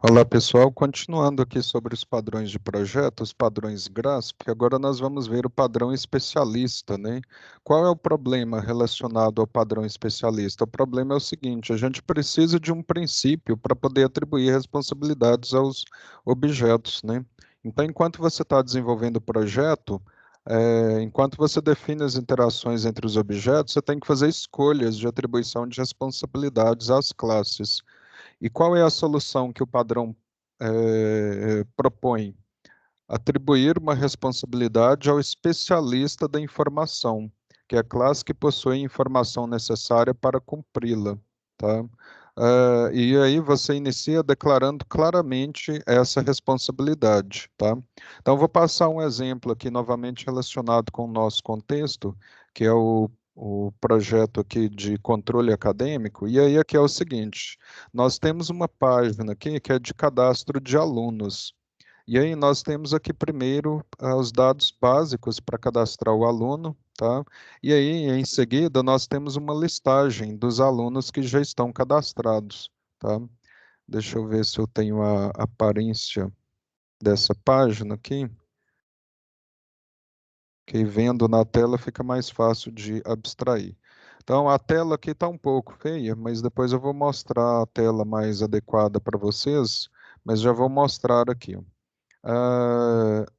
Olá, pessoal. Continuando aqui sobre os padrões de projeto, os padrões GRASP, agora nós vamos ver o padrão especialista, né? Qual é o problema relacionado ao padrão especialista? O problema é o seguinte: a gente precisa de um princípio para poder atribuir responsabilidades aos objetos, né? Então, enquanto você está desenvolvendo o projeto, enquanto você define as interações entre os objetos, você tem que fazer escolhas de atribuição de responsabilidades às classes. E qual é a solução que o padrão propõe? Atribuir uma responsabilidade ao especialista da informação, que é a classe que possui a informação necessária para cumpri-la, tá? E aí você inicia declarando claramente essa responsabilidade, tá? Então, vou passar um exemplo aqui novamente relacionado com o nosso contexto, que é o projeto aqui de controle acadêmico, e aí aqui é o seguinte: nós temos uma página aqui que é de cadastro de alunos. E aí nós temos aqui primeiro os dados básicos para cadastrar o aluno, tá? E aí em seguida nós temos uma listagem dos alunos que já estão cadastrados, tá? Deixa eu ver se eu tenho a aparência dessa página aqui, que vendo na tela fica mais fácil de abstrair. Então a tela aqui está um pouco feia, mas depois eu vou mostrar a tela mais adequada para vocês, mas já vou mostrar aqui.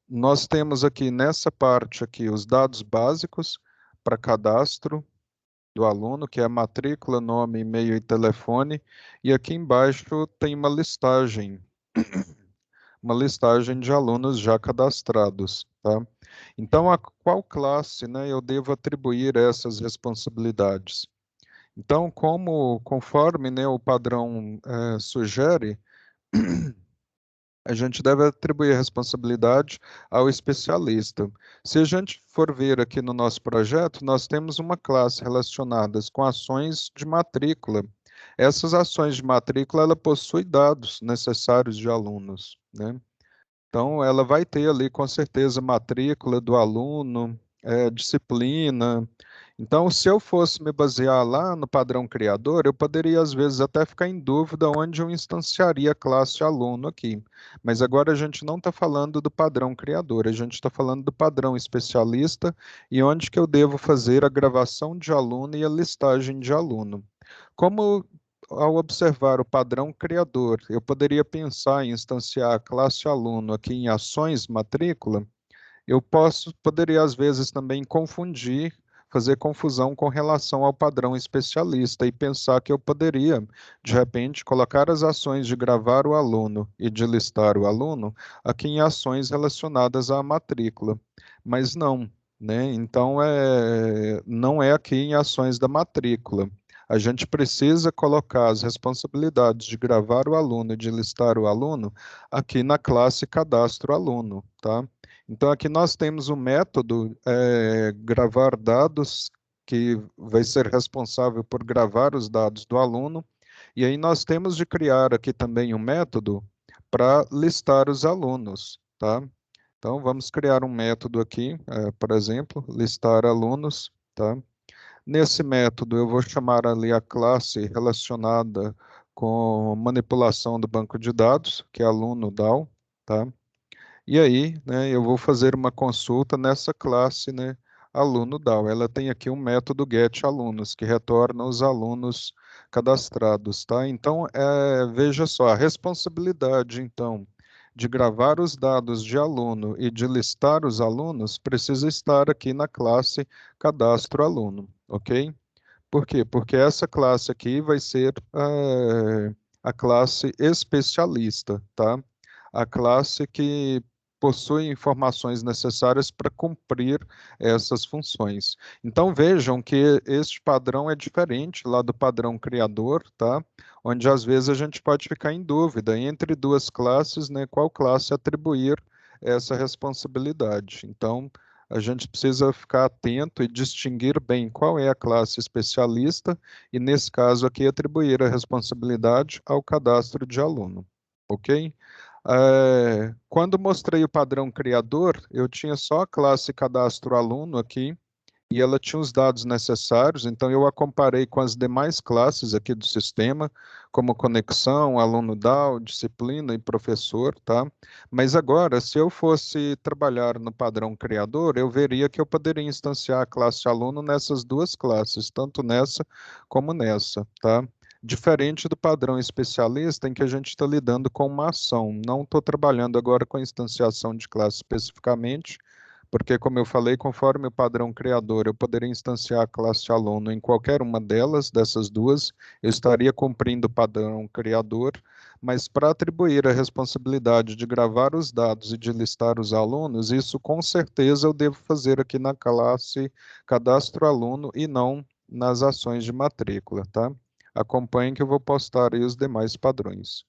Nós temos aqui nessa parte aqui os dados básicos para cadastro do aluno, que é a matrícula, nome, e-mail e telefone, e aqui embaixo tem uma listagem de alunos já cadastrados, tá? Então, a qual classe, né, eu devo atribuir essas responsabilidades? Então, conforme, né, o padrão sugere, a gente deve atribuir a responsabilidade ao especialista. Se a gente for ver aqui no nosso projeto, nós temos uma classe relacionadas com ações de matrícula. Essas ações de matrícula, ela possui dados necessários de alunos, né? Então, ela vai ter ali, com certeza, matrícula do aluno, disciplina. Então, se eu fosse me basear lá no padrão criador, eu poderia, às vezes, até ficar em dúvida onde eu instanciaria a classe aluno aqui. Mas agora a gente não está falando do padrão criador, a gente está falando do padrão especialista e onde que eu devo fazer a gravação de aluno e a listagem de aluno. Como ao observar o padrão criador, eu poderia pensar em instanciar a classe aluno aqui em ações matrícula, poderia às vezes também confundir, fazer confusão com relação ao padrão especialista e pensar que eu poderia, de repente, colocar as ações de gravar o aluno e de listar o aluno aqui em ações relacionadas à matrícula, mas não, né? Então, não é aqui em ações da matrícula. A gente precisa colocar as responsabilidades de gravar o aluno e de listar o aluno aqui na classe cadastro aluno, tá? Então, aqui nós temos o método gravar dados, que vai ser responsável por gravar os dados do aluno, e aí nós temos de criar aqui também um método para listar os alunos, tá? Então, vamos criar um método aqui, por exemplo, listar alunos, tá? Nesse método, eu vou chamar ali a classe relacionada com manipulação do banco de dados, que é aluno DAO, tá? E aí, né, eu vou fazer uma consulta nessa classe, né, aluno DAO. Ela tem aqui um método getAlunos, que retorna os alunos cadastrados, tá? Então, veja só, a responsabilidade, então, de gravar os dados de aluno e de listar os alunos precisa estar aqui na classe cadastro aluno, ok? Por quê? Porque essa classe aqui vai ser a classe especialista, tá? A classe que possui informações necessárias para cumprir essas funções. Então vejam que este padrão é diferente lá do padrão criador, tá? Onde às vezes a gente pode ficar em dúvida entre duas classes, né? Qual classe atribuir essa responsabilidade. Então, a gente precisa ficar atento e distinguir bem qual é a classe especialista e, nesse caso aqui, atribuir a responsabilidade ao cadastro de aluno, ok? Quando mostrei o padrão criador, eu tinha só a classe cadastro aluno aqui e ela tinha os dados necessários, então eu a comparei com as demais classes aqui do sistema, como conexão, aluno DAO, disciplina e professor, tá? Mas agora, se eu fosse trabalhar no padrão criador, eu veria que eu poderia instanciar a classe aluno nessas duas classes, tanto nessa como nessa, tá? Diferente do padrão especialista, em que a gente está lidando com uma ação. Não estou trabalhando agora com a instanciação de classe especificamente, porque, como eu falei, conforme o padrão criador, eu poderia instanciar a classe aluno em qualquer uma delas, dessas duas, eu estaria cumprindo o padrão criador, mas para atribuir a responsabilidade de gravar os dados e de listar os alunos, isso com certeza eu devo fazer aqui na classe cadastro aluno e não nas ações de matrícula, tá? Acompanhem que eu vou postar aí os demais padrões.